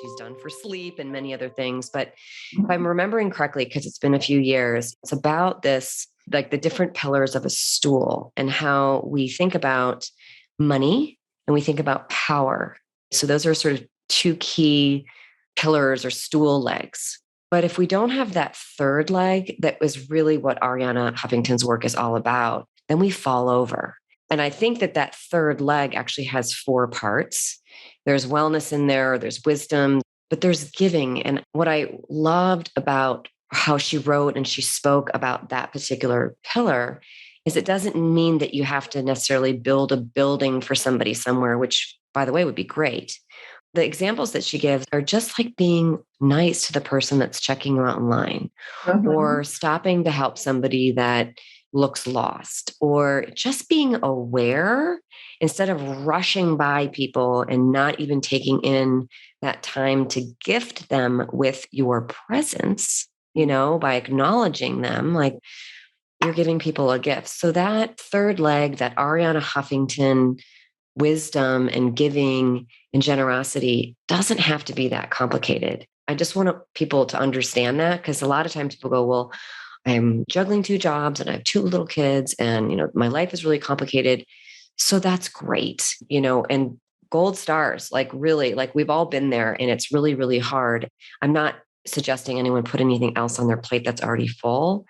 she's done for sleep and many other things. But if I'm remembering correctly, because it's been a few years, it's about this, like the different pillars of a stool and how we think about money and we think about power. So those are sort of two key pillars or stool legs. But if we don't have that third leg, that was really what Arianna Huffington's work is all about, then we fall over. And I think that that third leg actually has 4 parts. There's wellness in there, there's wisdom, but there's giving. And what I loved about how she wrote and she spoke about that particular pillar is it doesn't mean that you have to necessarily build a building for somebody somewhere, which, by the way, would be great. The examples that she gives are just like being nice to the person that's checking you out online, or stopping to help somebody that looks lost, or just being aware instead of rushing by people and not even taking in that time to gift them with your presence, by acknowledging them, like you're giving people a gift. So that third leg, that Arianna Huffington wisdom and giving and generosity doesn't have to be that complicated. I just want people to understand that, because a lot of times people go, well, I'm juggling 2 jobs and I have 2 little kids and, my life is really complicated. So that's great, and gold stars, like really, like we've all been there and it's really, really hard. I'm not suggesting anyone put anything else on their plate that's already full,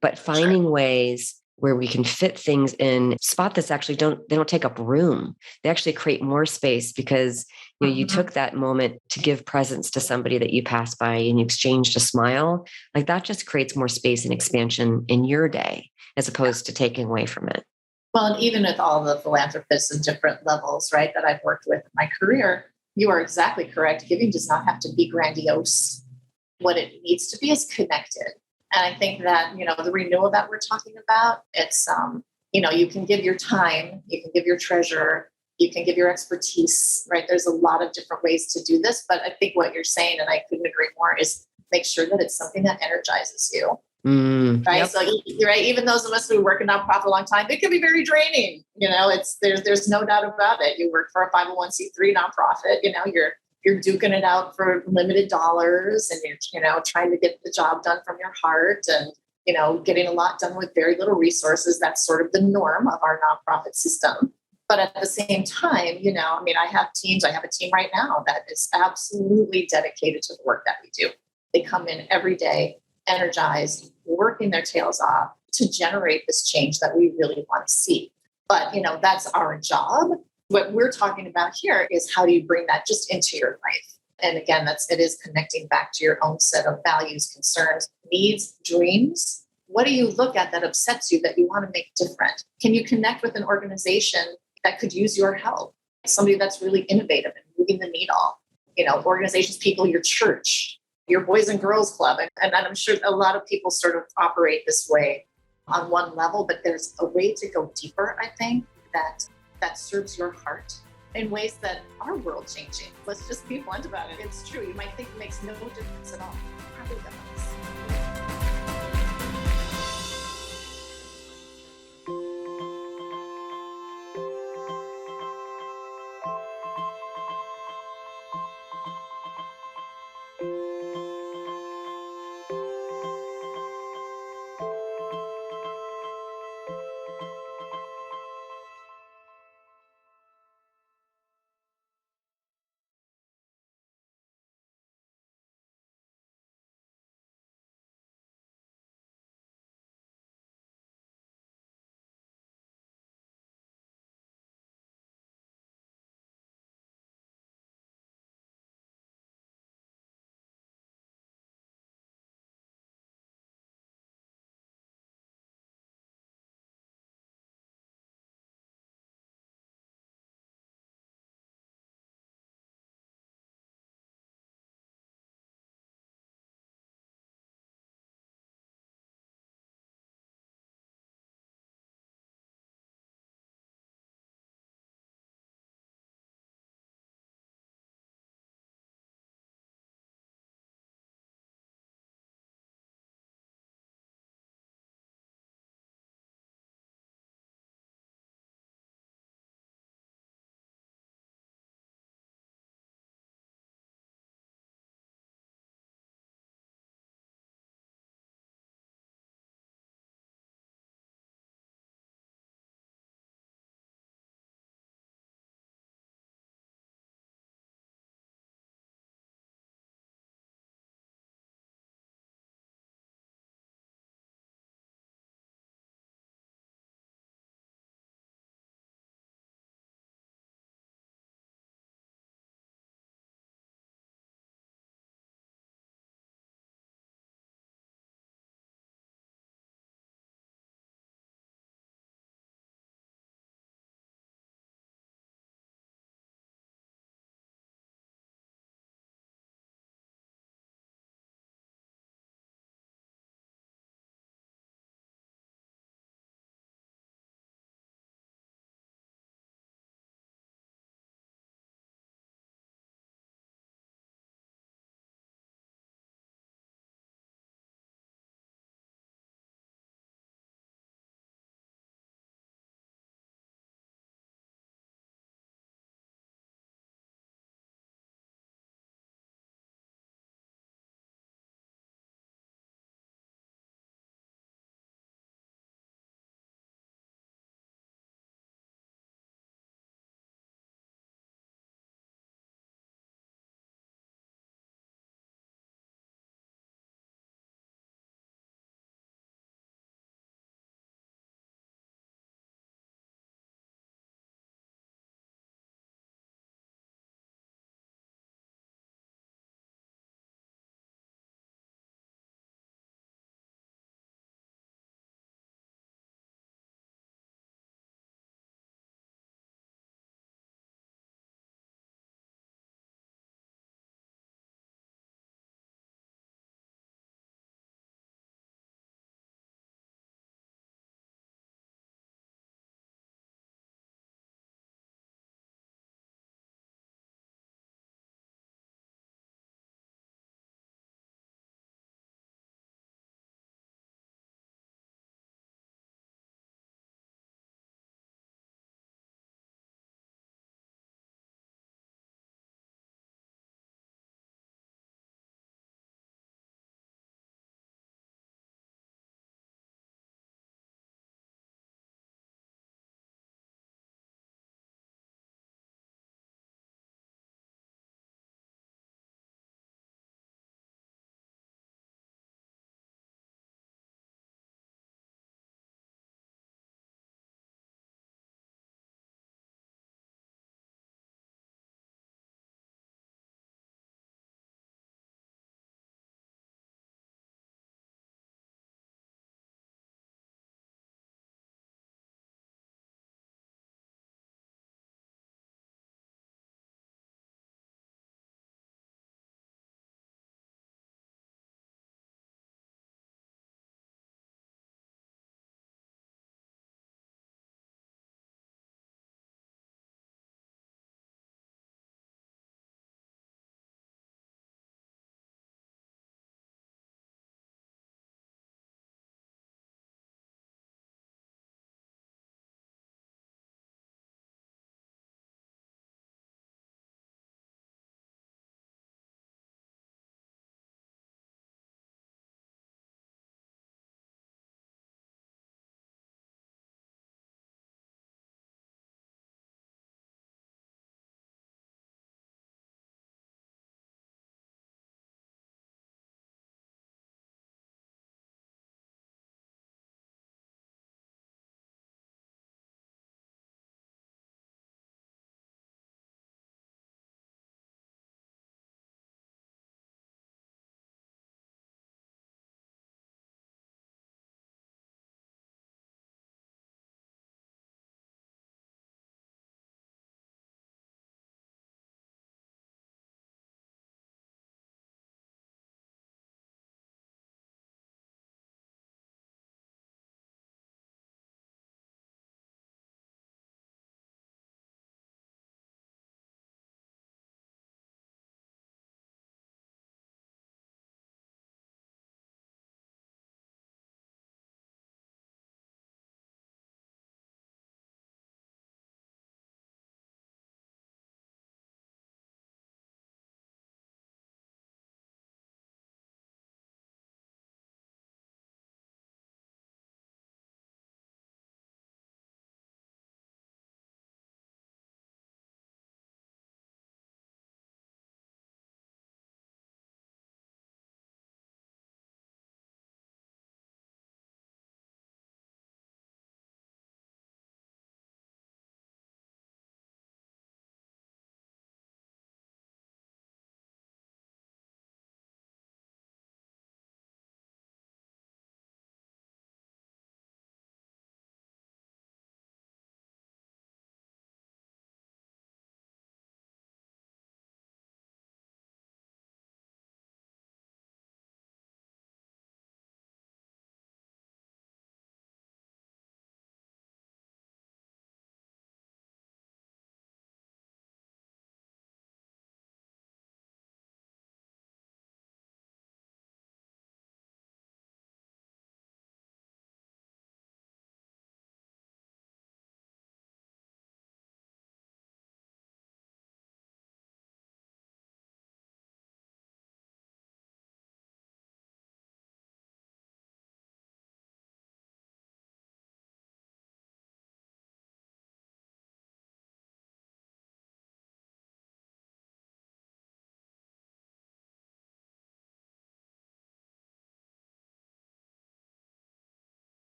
but finding ways where we can fit things in spot that's actually they don't take up room. They actually create more space because you took that moment to give presents to somebody that you passed by and you exchanged a smile. Like that just creates more space and expansion in your day as opposed to taking away from it. Well, and even with all the philanthropists in different levels, right, that I've worked with in my career, you are exactly correct. Giving does not have to be grandiose. What it needs to be is connected. And I think that, the renewal that we're talking about, it's, you can give your time, you can give your treasure, you can give your expertise, right? There's a lot of different ways to do this. But I think what you're saying, and I couldn't agree more, is make sure that it's something that energizes you. Right. Yep. So right, even those of us who work in nonprofit a long time, it can be very draining. There's no doubt about it. You work for a 501c3 nonprofit, you're duking it out for limited dollars and you're, trying to get the job done from your heart and, getting a lot done with very little resources. That's sort of the norm of our nonprofit system. But at the same time, I have teams. I have a team right now that is absolutely dedicated to the work that we do. They come in every day, energized, working their tails off to generate this change that we really want to see. But, that's our job. What we're talking about here is how do you bring that just into your life? And again, it is connecting back to your own set of values, concerns, needs, dreams. What do you look at that upsets you that you want to make different? Can you connect with an organization that could use your help? Somebody that's really innovative and moving the needle. Organizations, people, your church, your Boys and Girls Club. And I'm sure a lot of people sort of operate this way on one level, but there's a way to go deeper, I think, that serves your heart in ways that are world changing. Let's just be blunt about it. It's true. You might think it makes no difference at all. It probably does.